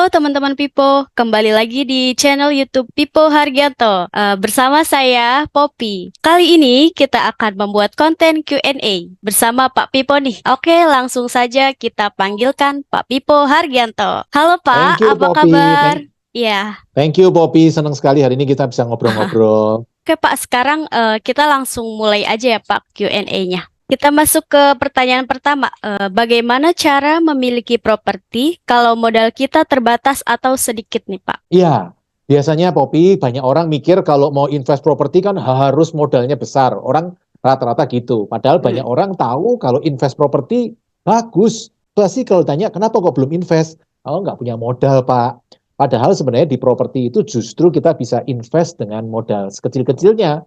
Halo teman-teman Pipo, kembali lagi di channel YouTube Pipo Hargianto bersama saya Poppy. Kali ini kita akan membuat konten Q&A bersama Pak Pipo nih. Oke, langsung saja kita panggilkan Pak Pipo Hargianto. Halo Thank Pak, you, apa Poppy. kabar? Ya, Thank you, Poppy. Senang sekali hari ini kita bisa ngobrol-ngobrol. oke Pak, sekarang kita langsung mulai aja ya Pak Q&A-nya. Kita masuk ke pertanyaan pertama. Bagaimana cara memiliki properti kalau modal kita terbatas atau sedikit nih Pak? Iya, biasanya Poppy banyak orang mikir kalau mau invest properti kan harus modalnya besar. Orang rata-rata gitu. Padahal banyak Hmm. orang tahu kalau invest properti bagus. Pasti kalau tanya kenapa kok belum invest? Oh, nggak punya modal, Pak. Padahal sebenarnya di properti itu justru kita bisa invest dengan modal sekecil-kecilnya.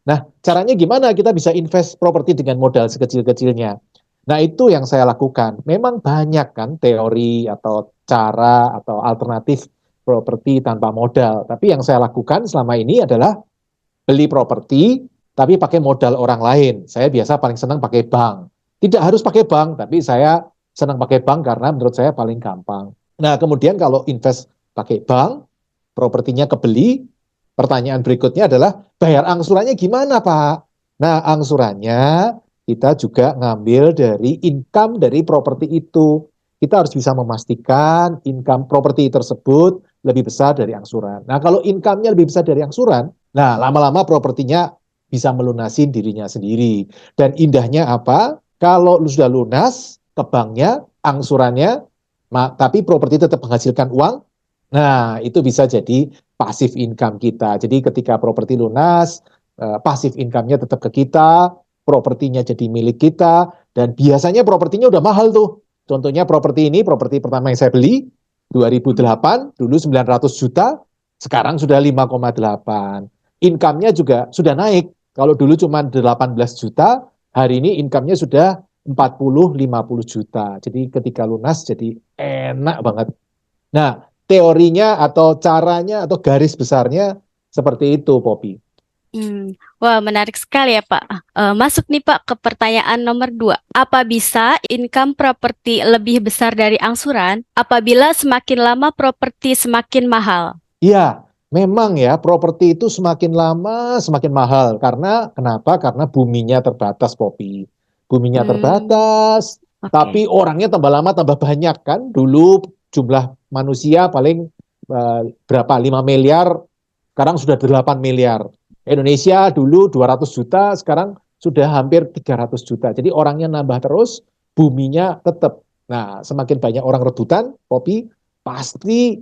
Nah, caranya gimana kita bisa invest properti dengan modal sekecil-kecilnya? Nah, itu yang saya lakukan. Memang banyak kan teori atau cara atau alternatif properti tanpa modal. Tapi yang saya lakukan selama ini adalah beli properti tapi pakai modal orang lain. Saya biasa paling senang pakai bank. Tidak harus pakai bank, tapi saya senang pakai bank karena menurut saya paling gampang. Nah, kemudian kalau invest pakai bank, propertinya kebeli, pertanyaan berikutnya adalah bayar angsurannya gimana, Pak? Nah, angsurannya kita juga ngambil dari income dari properti itu. Kita harus bisa memastikan income properti tersebut lebih besar dari angsuran. Nah, kalau income-nya lebih besar dari angsuran, nah lama-lama propertinya bisa melunasi dirinya sendiri. Dan indahnya apa? Kalau sudah lunas ke banknya, angsurannya, tapi properti tetap menghasilkan uang, nah itu bisa jadi pasif income kita. Jadi ketika properti lunas, pasif income-nya tetap ke kita, propertinya jadi milik kita, dan biasanya propertinya udah mahal tuh. Contohnya properti ini, properti pertama yang saya beli, 2008, dulu 900 juta, sekarang sudah 5,8. Income-nya juga sudah naik. Kalau dulu cuma 18 juta, hari ini income-nya sudah 40-50 juta. Jadi ketika lunas jadi enak banget. Nah, teorinya atau caranya atau garis besarnya seperti itu, Poppy. Wah, menarik sekali ya, Pak. Masuk nih, Pak, ke pertanyaan nomor 2. Apa bisa income properti lebih besar dari angsuran apabila semakin lama properti semakin mahal? Iya, memang ya properti itu semakin lama semakin mahal. Karena kenapa? Karena buminya terbatas, Poppy. Buminya Hmm, terbatas, oke. tapi orangnya tambah lama tambah banyak kan. Dulu jumlah manusia paling berapa? 5 miliar, sekarang sudah 8 miliar. Indonesia dulu 200 juta, sekarang sudah hampir 300 juta. Jadi orangnya nambah terus, buminya tetap. Nah, semakin banyak orang rebutan, Poppy, pasti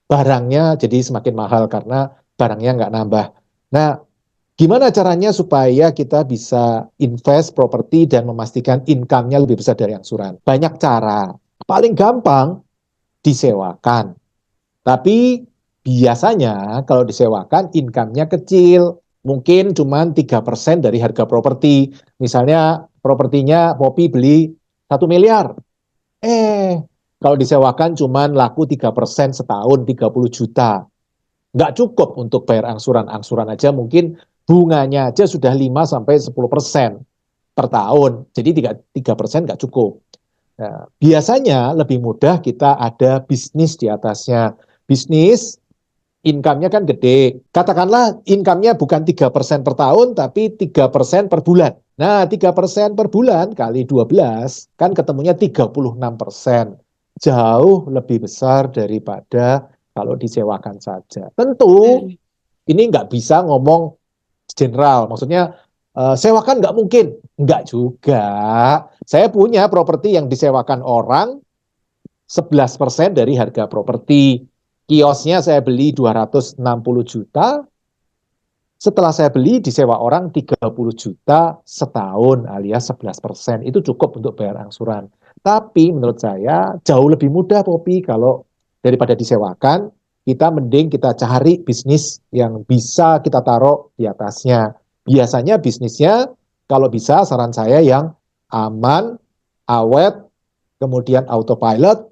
barangnya jadi semakin mahal karena barangnya nggak nambah. Nah, gimana caranya supaya kita bisa invest properti dan memastikan income-nya lebih besar dari angsuran? Banyak cara. Paling gampang disewakan. Tapi biasanya kalau disewakan income-nya kecil. Mungkin cuma 3% dari harga properti. Misalnya propertinya Poppy beli 1 miliar. Eh, kalau disewakan cuma laku 3% setahun 30 juta. Nggak cukup untuk bayar angsuran. Angsuran aja mungkin bunganya aja sudah 5-10% per tahun. Jadi 3% nggak cukup. Nah, biasanya lebih mudah kita ada bisnis di atasnya. Bisnis income-nya kan gede. Katakanlah income-nya bukan 3% per tahun, tapi 3% per bulan. Nah, 3% per bulan kali 12, kan ketemunya 36%. Jauh lebih besar daripada kalau disewakan saja. Tentu Hmm, ini nggak bisa ngomong general, maksudnya sewakan nggak mungkin. Nggak juga. Saya punya properti yang disewakan orang 11% dari harga properti. Kiosnya saya beli 260 juta, setelah saya beli disewa orang 30 juta setahun alias 11%. Itu cukup untuk bayar angsuran. Tapi menurut saya jauh lebih mudah, Poppy, kalau daripada disewakan, kita mending kita cari bisnis yang bisa kita taruh di atasnya. Biasanya bisnisnya kalau bisa saran saya yang aman, awet, kemudian autopilot,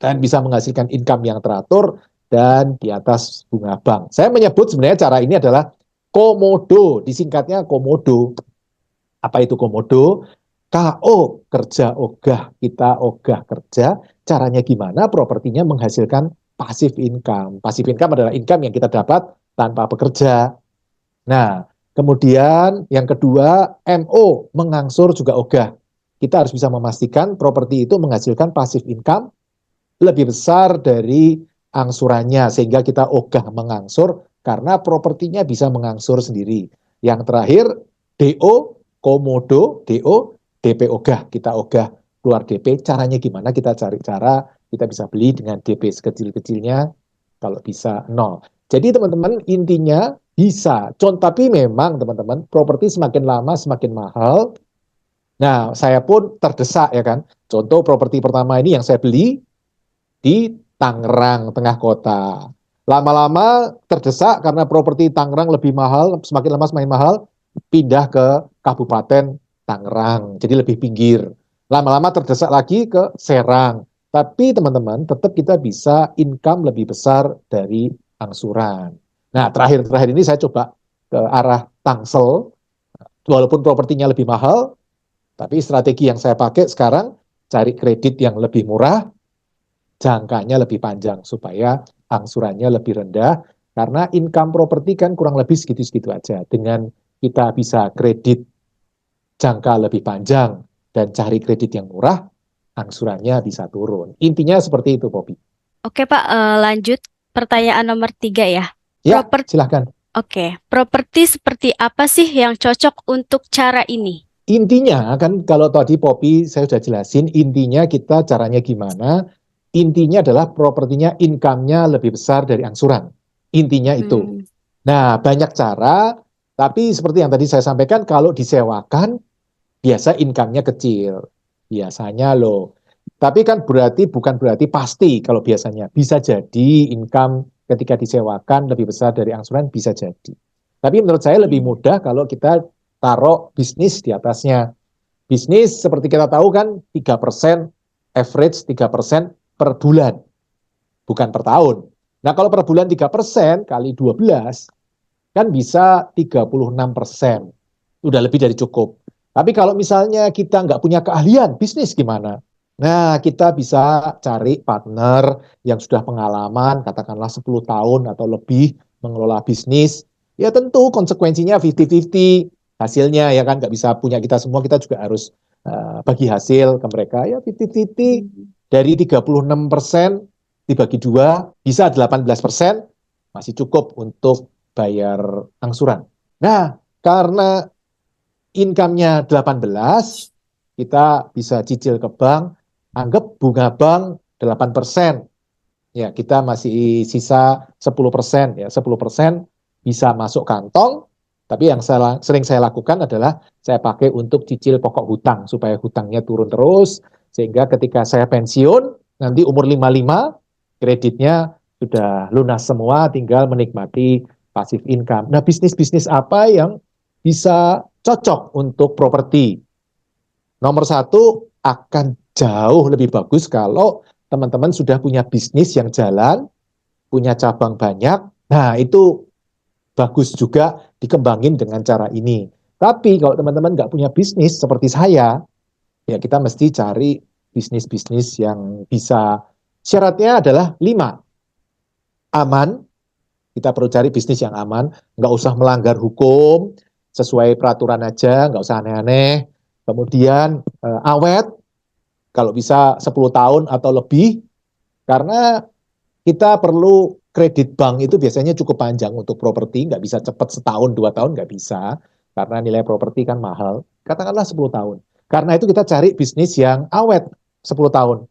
dan bisa menghasilkan income yang teratur dan di atas bunga bank. Saya menyebut sebenarnya cara ini adalah komodo, disingkatnya komodo. Apa itu komodo? KO, kerja ogah, kita ogah kerja. Caranya gimana? Propertinya menghasilkan passive income. Passive income adalah income yang kita dapat tanpa bekerja. Nah, kemudian yang kedua, MO, mengangsur juga ogah. Kita harus bisa memastikan properti itu menghasilkan passive income lebih besar dari angsurannya, sehingga kita ogah mengangsur karena propertinya bisa mengangsur sendiri. Yang terakhir, DO, komodo, DO, DP ogah. Kita ogah keluar DP, caranya gimana? Kita cari cara, kita bisa beli dengan DP sekecil-kecilnya, kalau bisa nol. Jadi teman-teman, intinya bisa. Tapi memang teman-teman, properti semakin lama semakin mahal. Nah, saya pun terdesak ya kan. Contoh properti pertama ini yang saya beli di Tangerang, tengah kota. Lama-lama terdesak karena properti Tangerang lebih mahal, semakin lama semakin mahal, pindah ke Kabupaten Tangerang, jadi lebih pinggir. Lama-lama terdesak lagi ke Serang. Tapi teman-teman, tetap kita bisa income lebih besar dari angsuran. Nah, terakhir-terakhir ini saya coba ke arah Tangsel, walaupun propertinya lebih mahal, tapi strategi yang saya pakai sekarang, cari kredit yang lebih murah, jangkanya lebih panjang supaya angsurannya lebih rendah, karena income properti kan kurang lebih segitu-segitu aja. Dengan kita bisa kredit jangka lebih panjang dan cari kredit yang murah, angsurannya bisa turun. Intinya seperti itu, Poppy. Oke Pak, lanjut pertanyaan nomor 3 ya. Ya, Proper silahkan. Oke, properti seperti apa sih yang cocok untuk cara ini? Intinya kan kalau tadi Poppy saya sudah jelasin, intinya kita caranya gimana. Intinya adalah propertinya income-nya lebih besar dari angsuran. Intinya itu. Hmm, Nah, banyak cara, tapi seperti yang tadi saya sampaikan, kalau disewakan, biasa income-nya kecil. Biasanya loh. Tapi kan bukan berarti pasti kalau biasanya. Bisa jadi income ketika disewakan lebih besar dari angsuran, bisa jadi. Tapi menurut saya lebih iya. mudah kalau kita taruh bisnis di atasnya. Bisnis seperti kita tahu kan 3%, average 3% per bulan, bukan per tahun. Nah kalau per bulan 3% kali 12, kan bisa 36%. Udah lebih dari cukup. Tapi kalau misalnya kita nggak punya keahlian bisnis gimana? Nah, kita bisa cari partner yang sudah pengalaman, katakanlah 10 tahun atau lebih mengelola bisnis. Ya tentu konsekuensinya 50-50 hasilnya ya kan, nggak bisa punya kita semua, kita juga harus bagi hasil ke mereka. Ya 50-50 Hmm. dari 36% dibagi dua, bisa 18%, masih cukup untuk bayar angsuran. Nah, karena income-nya 18, kita bisa cicil ke bank, anggap bunga bank 8%. Ya, kita masih sisa 10%. Ya, 10% bisa masuk kantong, tapi yang sering saya lakukan adalah saya pakai untuk cicil pokok hutang, supaya hutangnya turun terus, sehingga ketika saya pensiun, nanti umur 55, kreditnya sudah lunas semua, tinggal menikmati passive income. Nah, bisnis-bisnis apa yang bisa cocok untuk properti? Nomor satu, akan jauh lebih bagus kalau teman-teman sudah punya bisnis yang jalan, punya cabang banyak. Nah, itu bagus juga dikembangin dengan cara ini. Tapi kalau teman-teman nggak punya bisnis seperti saya, ya kita mesti cari bisnis-bisnis yang bisa, syaratnya adalah 5, aman. Kita perlu cari bisnis yang aman, nggak usah melanggar hukum, sesuai peraturan aja, nggak usah aneh-aneh. Kemudian awet, kalau bisa 10 tahun atau lebih, karena kita perlu kredit bank itu biasanya cukup panjang untuk properti, nggak bisa cepat setahun, 2 tahun, nggak bisa, karena nilai properti kan mahal, katakanlah 10 tahun. Karena itu kita cari bisnis yang awet 10 tahun.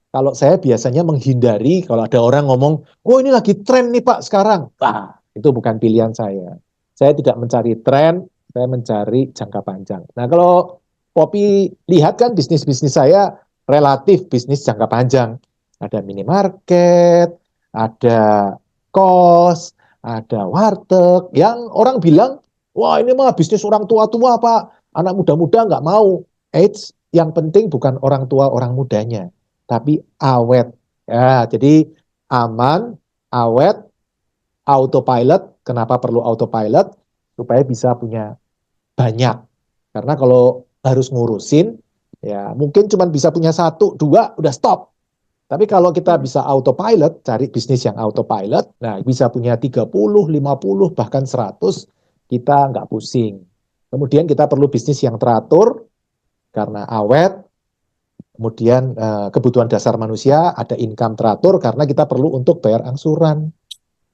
Kalau saya biasanya menghindari kalau ada orang ngomong, oh ini lagi tren nih Pak sekarang. Nah, itu bukan pilihan saya. Saya tidak mencari tren, saya mencari jangka panjang. Nah, kalau Poppy lihat kan bisnis-bisnis saya relatif bisnis jangka panjang. Ada minimarket, ada kos, ada warteg, yang orang bilang, wah ini mah bisnis orang tua-tua Pak, anak muda-muda nggak mau. Eits, yang penting bukan orang tua orang mudanya, tapi awet. Ya, jadi aman, awet, autopilot. Kenapa perlu autopilot? Supaya bisa punya banyak. Karena kalau harus ngurusin, ya mungkin cuma bisa punya satu, dua, udah stop. Tapi kalau kita bisa autopilot, cari bisnis yang autopilot, nah bisa punya 30, 50, bahkan 100, kita nggak pusing. Kemudian kita perlu bisnis yang teratur, karena awet, kemudian kebutuhan dasar manusia, ada income teratur, karena kita perlu untuk bayar angsuran.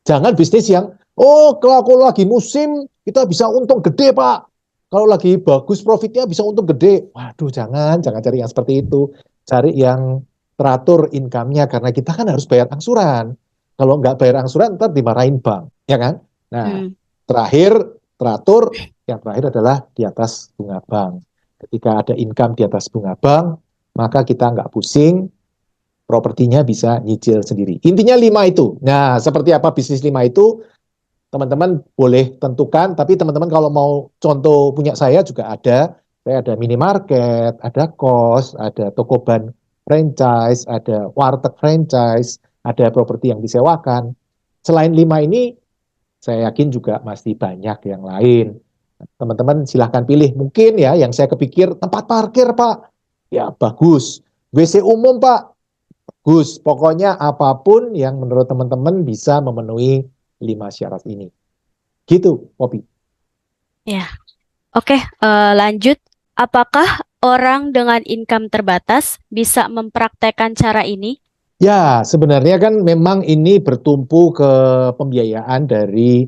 Jangan bisnis yang, oh kalau lagi musim, kita bisa untung gede Pak. Kalau lagi bagus profitnya bisa untung gede. Waduh, jangan cari yang seperti itu. Cari yang teratur income-nya, karena kita kan harus bayar angsuran. Kalau nggak bayar angsuran, ntar dimarahin bank, ya kan? Nah, Hmm. terakhir, teratur, yang terakhir adalah di atas bunga bank. Ketika ada income di atas bunga bank, maka kita nggak pusing, propertinya bisa nyicil sendiri. Intinya 5 itu. Nah, seperti apa bisnis 5 itu, teman-teman boleh tentukan, tapi teman-teman kalau mau contoh punya saya juga ada. Saya ada minimarket, ada kos, ada toko ban franchise, ada warteg franchise, ada properti yang disewakan. Selain 5 ini, saya yakin juga masih banyak yang lain. Teman-teman silahkan pilih. Mungkin ya yang saya kepikir, tempat parkir Pak. Ya bagus. WC umum Pak. Gus, pokoknya apapun yang menurut teman-teman bisa memenuhi 5 syarat ini. Gitu, Poppy. Ya, oke, lanjut. Apakah orang dengan income terbatas bisa mempraktekkan cara ini? Ya, sebenarnya kan memang ini bertumpu ke pembiayaan dari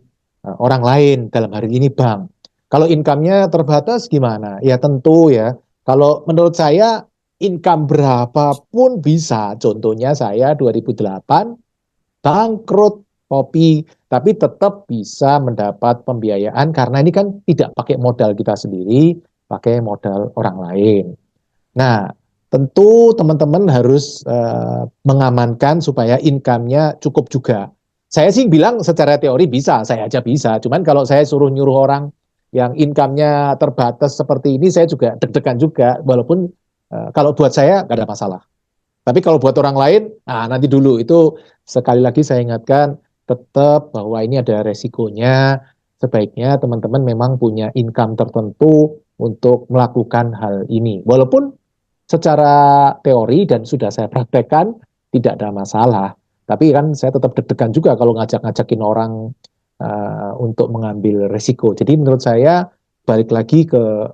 orang lain, dalam hari ini bank. Kalau income-nya terbatas gimana? Ya tentu ya. Kalau menurut saya income berapapun bisa. Contohnya saya 2008 bangkrut kopi, tapi tetap bisa mendapat pembiayaan karena ini kan tidak pakai modal kita sendiri, pakai modal orang lain. Nah, tentu teman-teman harus mengamankan supaya income-nya cukup juga. Saya sih bilang secara teori bisa, saya aja bisa. Cuman kalau saya suruh nyuruh orang yang income-nya terbatas seperti ini, saya juga deg-degan juga. Walaupun kalau buat saya nggak ada masalah. Tapi kalau buat orang lain, nah nanti dulu itu sekali lagi saya ingatkan tetap bahwa ini ada resikonya. Sebaiknya teman-teman memang punya income tertentu untuk melakukan hal ini. Walaupun secara teori dan sudah saya praktekkan tidak ada masalah. Tapi kan saya tetap deg-degan juga kalau ngajak-ngajakin orang untuk mengambil resiko. Jadi menurut saya balik lagi ke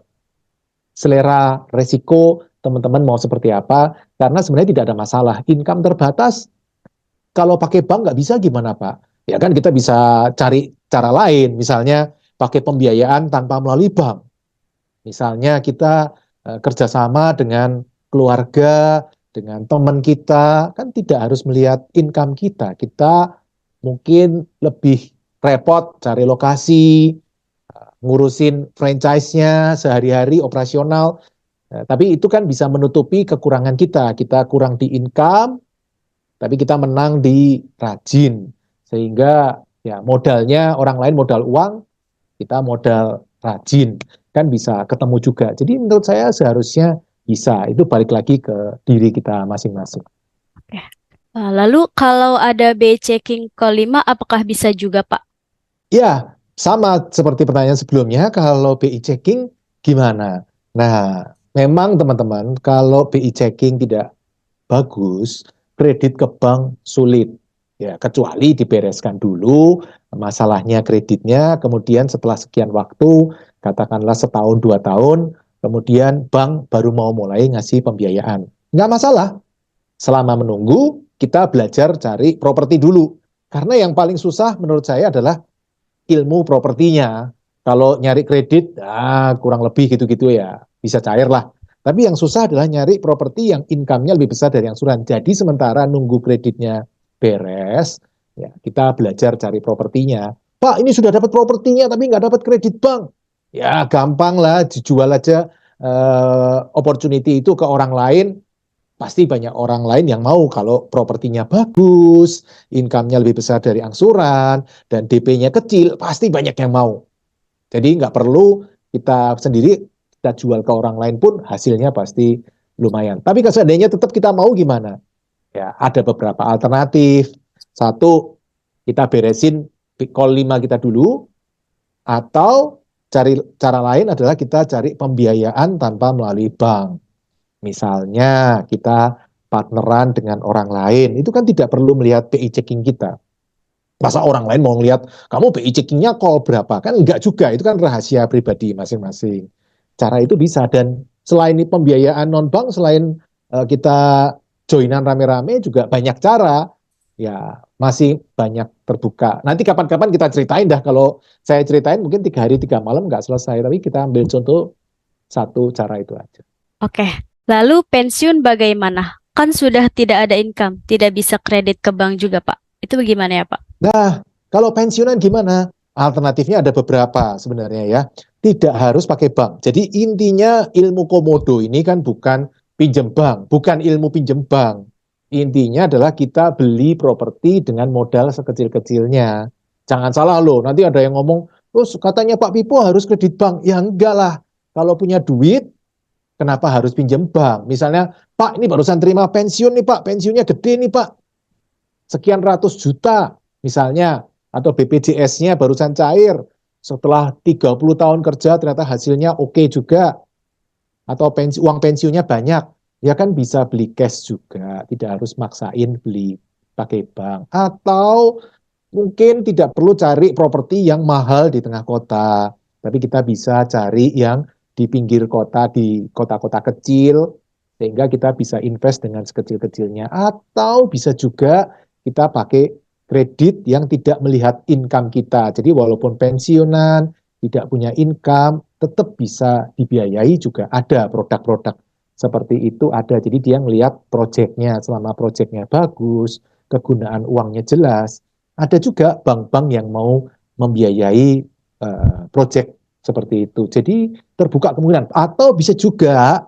selera resiko teman-teman mau seperti apa, karena sebenarnya tidak ada masalah. Income terbatas, kalau pakai bank nggak bisa gimana Pak? Ya kan kita bisa cari cara lain, misalnya pakai pembiayaan tanpa melalui bank. Misalnya kita kerjasama dengan keluarga, dengan teman kita, kan tidak harus melihat income kita. Kita mungkin lebih repot cari lokasi, ngurusin franchise-nya sehari-hari operasional. Tapi itu kan bisa menutupi kekurangan kita. Kita kurang di income, tapi kita menang di rajin. Sehingga ya modalnya orang lain modal uang, kita modal rajin. Kan bisa ketemu juga. Jadi menurut saya seharusnya bisa. Itu balik lagi ke diri kita masing-masing. Oke. Lalu kalau ada B checking kelima, apakah bisa juga, Pak? Ya, sama seperti pertanyaan sebelumnya, kalau BI checking gimana? Nah, memang teman-teman, kalau BI checking tidak bagus, kredit ke bank sulit. Ya, kecuali dibereskan dulu masalahnya kreditnya, kemudian setelah sekian waktu, katakanlah setahun, 2 tahun, kemudian bank baru mau mulai ngasih pembiayaan. Nggak masalah. Selama menunggu, kita belajar cari properti dulu. Karena yang paling susah menurut saya adalah ilmu propertinya. Kalau nyari kredit, kurang lebih gitu-gitu ya, bisa cair lah. Tapi yang susah adalah nyari properti yang income-nya lebih besar dari angsuran. Jadi sementara nunggu kreditnya beres, ya kita belajar cari propertinya. Pak, ini sudah dapat propertinya tapi nggak dapat kredit bank. Ya gampang lah, dijual aja opportunity itu ke orang lain. Pasti banyak orang lain yang mau kalau propertinya bagus, income-nya lebih besar dari angsuran, dan DP-nya kecil, pasti banyak yang mau. Jadi nggak perlu kita sendiri, kita jual ke orang lain pun hasilnya pasti lumayan. Tapi kalau seandainya tetap kita mau gimana? Ya, ada beberapa alternatif. Satu, kita beresin call 5 kita dulu, atau cari cara lain adalah kita cari pembiayaan tanpa melalui bank. Misalnya kita partneran dengan orang lain, itu kan tidak perlu melihat BI checking kita. Masa orang lain mau ngelihat kamu BI checkingnya call berapa? Kan enggak juga, itu kan rahasia pribadi masing-masing. Cara itu bisa, dan selain pembiayaan non-bank, selain kita joinan rame-rame juga banyak cara, ya masih banyak terbuka. Nanti kapan-kapan kita ceritain dah, kalau saya ceritain mungkin 3 hari 3 malam nggak selesai, tapi kita ambil contoh satu cara itu aja. Oke, lalu pensiun bagaimana? Kan sudah tidak ada income, tidak bisa kredit ke bank juga, Pak. Itu bagaimana ya, Pak? Nah, kalau pensiunan gimana? Alternatifnya ada beberapa sebenarnya ya. Tidak harus pakai bank. Jadi intinya ilmu komodo ini kan bukan pinjem bank, bukan ilmu pinjem bank. Intinya adalah kita beli properti dengan modal sekecil-kecilnya. Jangan salah loh, nanti ada yang ngomong, terus katanya Pak Pipo harus kredit bank. Ya enggak lah, kalau punya duit, kenapa harus pinjem bank? Misalnya, Pak ini barusan terima pensiun nih Pak, pensiunnya gede nih Pak, sekian ratus juta misalnya, atau BPJS-nya barusan cair, setelah 30 tahun kerja ternyata hasilnya oke juga, atau uang pensiunnya banyak, ya kan bisa beli cash juga, tidak harus maksain beli pakai bank. Atau mungkin tidak perlu cari properti yang mahal di tengah kota, tapi kita bisa cari yang di pinggir kota, di kota-kota kecil, sehingga kita bisa invest dengan sekecil-kecilnya. Atau bisa juga kita pakai kredit yang tidak melihat income kita. Jadi walaupun pensiunan, tidak punya income, tetap bisa dibiayai, juga ada produk-produk seperti itu ada. Jadi dia ngelihat proyeknya, selama proyeknya bagus, kegunaan uangnya jelas. Ada juga bank-bank yang mau membiayai proyek seperti itu. Jadi terbuka kemungkinan. Atau bisa juga,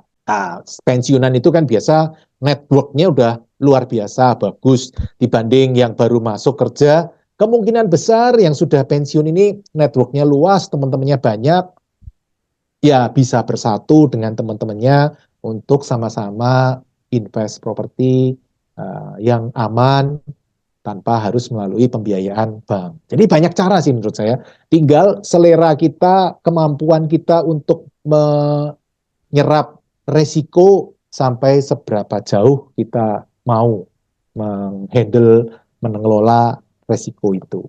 pensiunan itu kan biasa networknya udah luar biasa bagus dibanding yang baru masuk kerja. Kemungkinan besar yang sudah pensiun ini networknya luas, teman-temannya banyak, ya bisa bersatu dengan teman-temannya untuk sama-sama invest properti yang aman tanpa harus melalui pembiayaan bank. Jadi banyak cara sih menurut saya. Tinggal selera kita, kemampuan kita untuk menyerap resiko sampai seberapa jauh kita mau menghandle, mengelola resiko itu.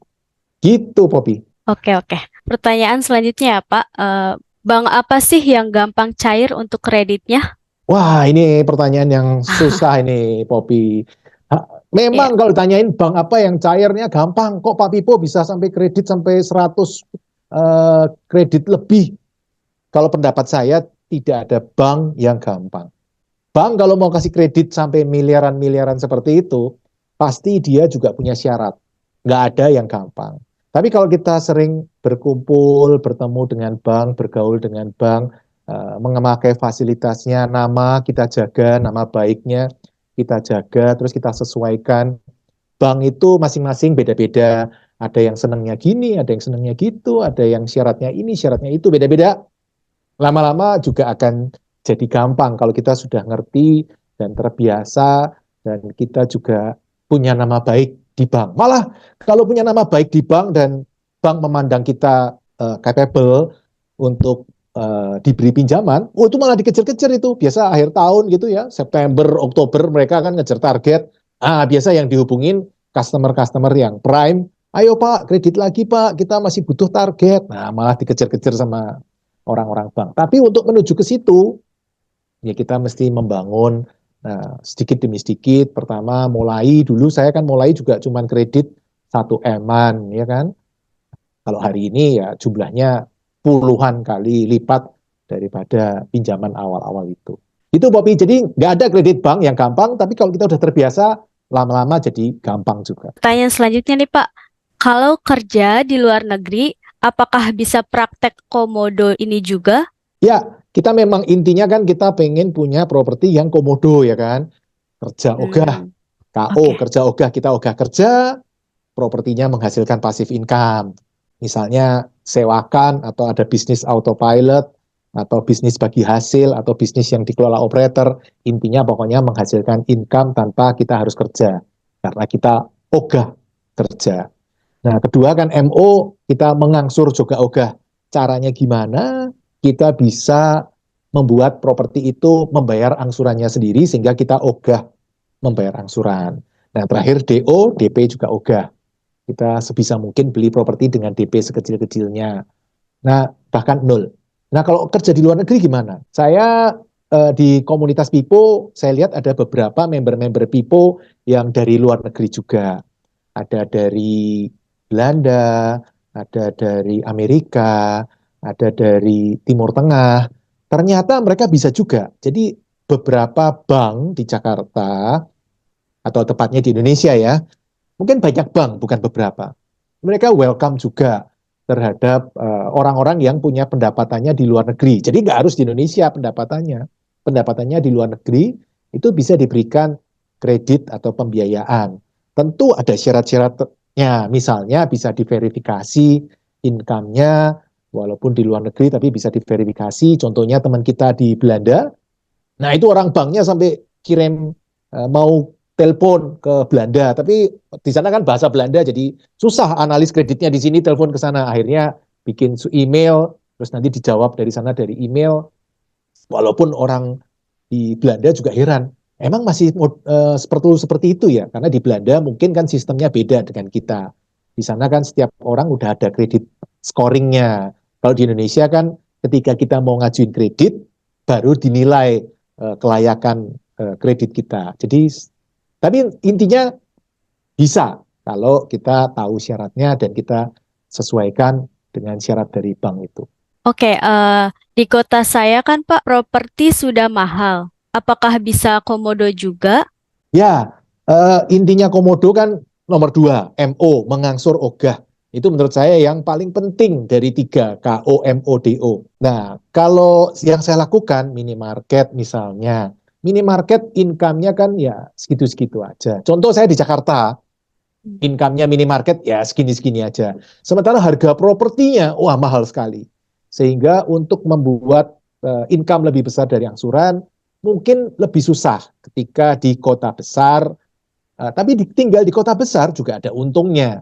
Gitu, Poppy. Oke, oke. Pertanyaan selanjutnya ya, Pak. Bank apa sih yang gampang cair untuk kreditnya? Wah, ini pertanyaan yang susah ini, Poppy. Iya. Memang kalau ditanyain bank apa yang cairnya gampang, kok Pak Pipo bisa sampai kredit sampai 100 kredit lebih. Kalau pendapat saya tidak ada bank yang gampang. Bank kalau mau kasih kredit sampai miliaran-miliaran seperti itu, pasti dia juga punya syarat. Nggak ada yang gampang. Tapi kalau kita sering berkumpul, bertemu dengan bank, bergaul dengan bank, memakai fasilitasnya, nama kita jaga, nama baiknya kita jaga, terus kita sesuaikan. Bank itu masing-masing beda-beda. Ada yang senangnya gini, ada yang senangnya gitu, ada yang syaratnya ini, syaratnya itu, beda-beda. Lama-lama juga akan jadi gampang kalau kita sudah ngerti dan terbiasa, dan kita juga punya nama baik di bank. Malah kalau punya nama baik di bank dan bank memandang kita capable untuk diberi pinjaman, oh itu malah dikejar-kejar itu. Biasa akhir tahun gitu ya, September, Oktober mereka kan ngejar target. Biasa yang dihubungin customer-customer yang prime, ayo Pak, kredit lagi Pak, kita masih butuh target. Nah, malah dikejar-kejar sama orang-orang bank. Tapi untuk menuju ke situ, ya kita mesti membangun sedikit demi sedikit. Pertama mulai dulu, saya kan mulai juga cuman kredit 1 M-an, ya kan. Kalau hari ini ya jumlahnya puluhan kali lipat daripada pinjaman awal-awal itu. Itu Poppy, jadi nggak ada kredit bank yang gampang, tapi kalau kita udah terbiasa, lama-lama jadi gampang juga. Pertanyaan selanjutnya nih, Pak. Kalau kerja di luar negeri, apakah bisa praktek komodo ini juga? Ya, kita memang intinya kan kita pengen punya properti yang komodo ya kan. Kerja ogah, KO, Oke. kerja ogah, kita ogah kerja, propertinya menghasilkan passive income. Misalnya sewakan, atau ada bisnis autopilot, atau bisnis bagi hasil, atau bisnis yang dikelola operator. Intinya pokoknya menghasilkan income tanpa kita harus kerja. Karena kita ogah kerja. Nah, kedua kan MO, kita mengangsur juga ogah. Caranya gimana? Kita bisa membuat properti itu membayar angsurannya sendiri sehingga kita ogah membayar angsuran. Nah, terakhir DO, DP juga ogah. Kita sebisa mungkin beli properti dengan DP sekecil-kecilnya. Nah, bahkan nol. Nah, kalau kerja di luar negeri gimana? Saya di komunitas Pipo, saya lihat ada beberapa member-member Pipo yang dari luar negeri juga. Ada dari Belanda, ada dari Amerika, ada dari Timur Tengah. Ternyata mereka bisa juga. Jadi beberapa bank di Jakarta, atau tepatnya di Indonesia ya, mungkin banyak bank, bukan beberapa. Mereka welcome juga terhadap orang-orang yang punya pendapatannya di luar negeri. Jadi nggak harus di Indonesia pendapatannya. Pendapatannya di luar negeri itu bisa diberikan kredit atau pembiayaan. Tentu ada syarat-syaratnya, misalnya bisa diverifikasi income-nya, walaupun di luar negeri tapi bisa diverifikasi. Contohnya teman kita di Belanda, nah itu orang banknya sampai kirim mau telepon ke Belanda, tapi di sana kan bahasa Belanda, jadi susah analis kreditnya di sini, telepon ke sana. Akhirnya bikin email, terus nanti dijawab dari sana dari email. Walaupun orang di Belanda juga heran, emang masih seperti itu ya? Karena di Belanda mungkin kan sistemnya beda dengan kita. Di sana kan setiap orang udah ada kredit scoringnya. Kalau di Indonesia kan ketika kita mau ngajuin kredit, baru dinilai kelayakan kredit kita. Jadi, tapi intinya bisa kalau kita tahu syaratnya dan kita sesuaikan dengan syarat dari bank itu. Oke, di kota saya kan Pak properti sudah mahal. Apakah bisa komodo juga? Ya, intinya komodo kan nomor dua, MO, mengangsur ogah. Itu menurut saya yang paling penting dari tiga, KOMODO. Nah, kalau yang saya lakukan, minimarket misalnya, minimarket income-nya kan ya segitu-segitu aja. Contoh saya di Jakarta, income-nya minimarket ya segini-segini aja. Sementara harga propertinya, wah mahal sekali. Sehingga untuk membuat income lebih besar dari angsuran, mungkin lebih susah ketika di kota besar. Tapi tinggal di kota besar juga ada untungnya.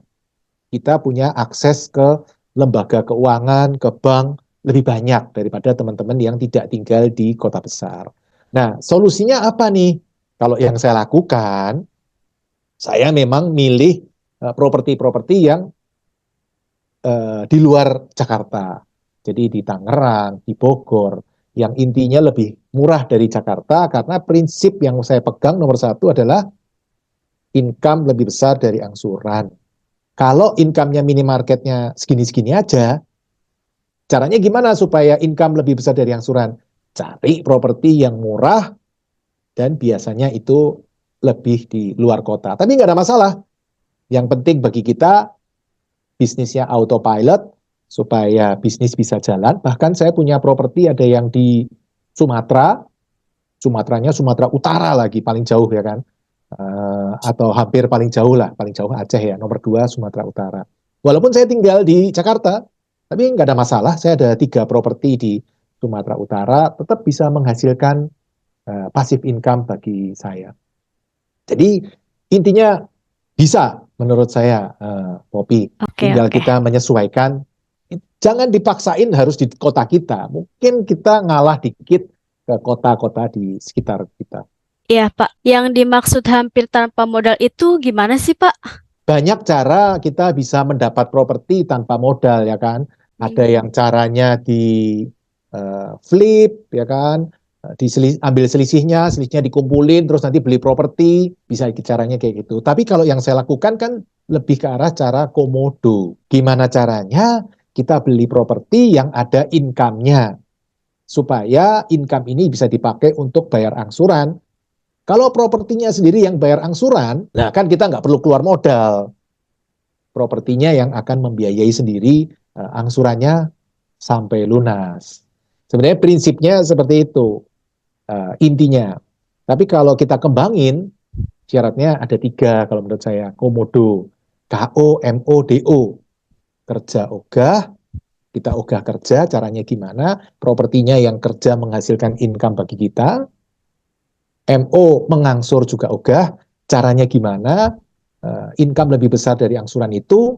Kita punya akses ke lembaga keuangan, ke bank lebih banyak daripada teman-teman yang tidak tinggal di kota besar. Nah, solusinya apa nih? Kalau yang saya lakukan, saya memang milih properti-properti yang di luar Jakarta. Jadi di Tangerang, di Bogor, yang intinya lebih murah dari Jakarta karena prinsip yang saya pegang nomor satu adalah income lebih besar dari angsuran. Kalau income-nya minimarketnya segini-segini aja, caranya gimana supaya income lebih besar dari angsuran? Cari properti yang murah dan biasanya itu lebih di luar kota. Tapi nggak ada masalah. Yang penting bagi kita bisnisnya autopilot supaya bisnis bisa jalan. Bahkan saya punya properti ada yang di Sumatera, Sumateranya Sumatera Utara lagi paling jauh ya kan, atau hampir paling jauh lah, paling jauh Aceh ya, nomor dua Sumatera Utara. Walaupun saya tinggal di Jakarta, tapi nggak ada masalah. Saya ada 3 properti di Sumatera Utara, tetap bisa menghasilkan passive income bagi saya. Jadi intinya bisa menurut saya, Poppy. Oke, Tinggal oke. kita menyesuaikan. Jangan dipaksain harus di kota kita. Mungkin kita ngalah dikit ke kota-kota di sekitar kita. Iya, Pak. Yang dimaksud hampir tanpa modal itu gimana sih, Pak? Banyak cara kita bisa mendapat properti tanpa modal ya kan. Ada yang caranya di flip ya kan, ambil selisihnya dikumpulin terus nanti beli properti, bisa caranya kayak gitu. Tapi kalau yang saya lakukan kan lebih ke arah cara komodo. Gimana caranya? Kita beli properti yang ada income-nya supaya income ini bisa dipakai untuk bayar angsuran. Kalau propertinya sendiri yang bayar angsuran, nah kan kita nggak perlu keluar modal. Propertinya yang akan membiayai sendiri angsurannya sampai lunas. Sebenarnya prinsipnya seperti itu, intinya. Tapi kalau kita kembangin, syaratnya ada 3 kalau menurut saya. Komodo, KOMODO, kerja ogah, kita ogah kerja, caranya gimana, propertinya yang kerja menghasilkan income bagi kita, MO mengangsur juga ogah, caranya gimana, income lebih besar dari angsuran itu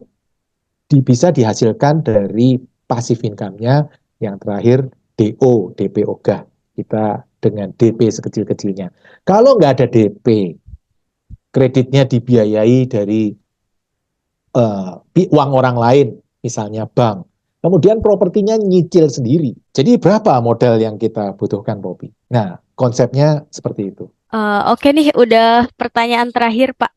bisa dihasilkan dari passive income-nya, yang terakhir DO, DP ogah, kita dengan DP sekecil-kecilnya. Kalau nggak ada DP, kreditnya dibiayai dari uang orang lain, misalnya bank. Kemudian propertinya nyicil sendiri. Jadi berapa modal yang kita butuhkan, Poppy? Nah, konsepnya seperti itu. Oke nih, udah pertanyaan terakhir, Pak.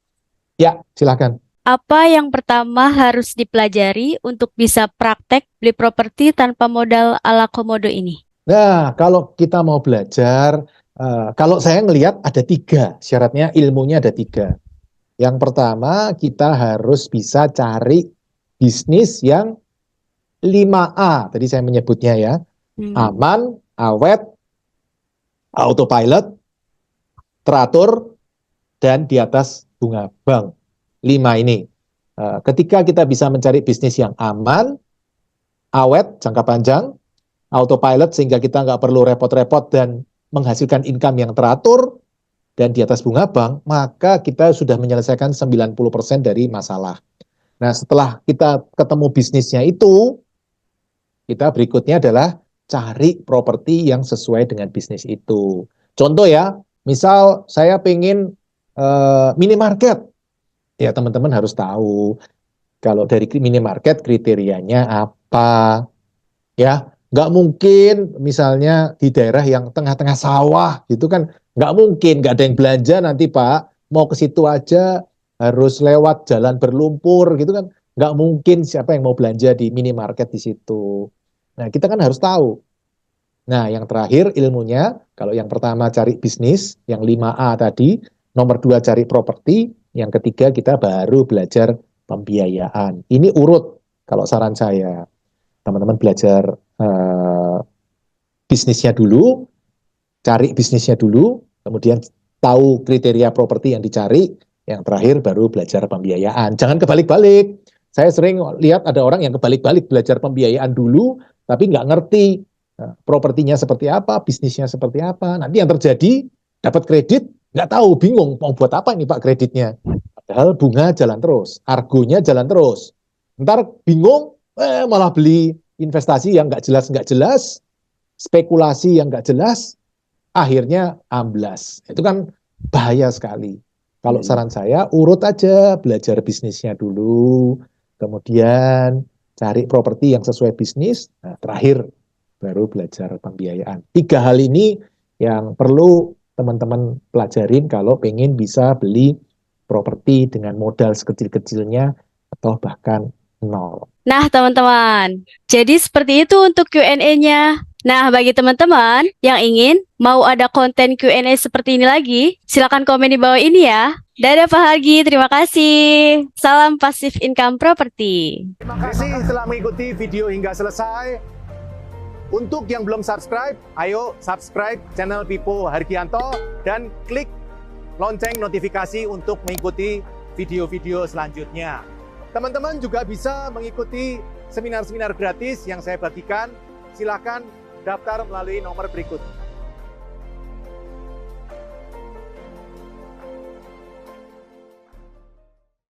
Ya, silakan. Apa yang pertama harus dipelajari untuk bisa praktek beli properti tanpa modal ala komodo ini? Nah, kalau kita mau belajar, kalau saya ngelihat ada 3, syaratnya ilmunya ada 3. Yang pertama, kita harus bisa cari bisnis yang 5A, tadi saya menyebutnya ya, aman, awet, autopilot, teratur, dan di atas bunga bank. 5 ini. Ketika kita bisa mencari bisnis yang aman, awet, jangka panjang, autopilot sehingga kita nggak perlu repot-repot dan menghasilkan income yang teratur, dan di atas bunga bank, maka kita sudah menyelesaikan 90% dari masalah. Nah, setelah kita ketemu bisnisnya itu, kita berikutnya adalah cari properti yang sesuai dengan bisnis itu. Contoh ya, misal saya pengen minimarket, ya teman-teman harus tahu kalau dari minimarket kriterianya apa, ya nggak mungkin misalnya di daerah yang tengah-tengah sawah gitu kan, nggak mungkin, nggak ada yang belanja nanti Pak, mau ke situ aja harus lewat jalan berlumpur gitu kan, nggak mungkin siapa yang mau belanja di minimarket di situ. Nah, kita kan harus tahu. Nah, yang terakhir ilmunya, kalau yang pertama cari bisnis, yang 5A tadi, nomor 2 cari properti, yang ketiga kita baru belajar pembiayaan. Ini urut kalau saran saya. Teman-teman belajar bisnisnya dulu, cari bisnisnya dulu, kemudian tahu kriteria properti yang dicari, yang terakhir baru belajar pembiayaan. Jangan kebalik-balik. Saya sering lihat ada orang yang kebalik-balik belajar pembiayaan dulu, tapi nggak ngerti propertinya seperti apa, bisnisnya seperti apa. Nanti yang terjadi, dapat kredit, nggak tahu, bingung, mau buat apa ini Pak kreditnya. Padahal bunga jalan terus, argonya jalan terus. Ntar bingung, malah beli investasi yang nggak jelas, spekulasi yang nggak jelas, akhirnya amblas. Itu kan bahaya sekali. Kalau saran saya, urut aja, belajar bisnisnya dulu, kemudian cari properti yang sesuai bisnis, nah, terakhir baru belajar pembiayaan. 3 hal ini yang perlu teman-teman pelajarin kalau pengen bisa beli properti dengan modal sekecil-kecilnya atau bahkan nol. Nah, teman-teman, jadi seperti itu untuk Q&A-nya. Nah, bagi teman-teman yang ingin mau ada konten Q&A seperti ini lagi, silakan komen di bawah ini ya. Dadah Pak Hargi, terima kasih. Salam Passive Income Property. Terima kasih telah mengikuti video hingga selesai. Untuk yang belum subscribe, ayo subscribe channel Pipo Hargianto dan klik lonceng notifikasi untuk mengikuti video-video selanjutnya. Teman-teman juga bisa mengikuti seminar-seminar gratis yang saya bagikan. Silakan daftar melalui nomor berikut.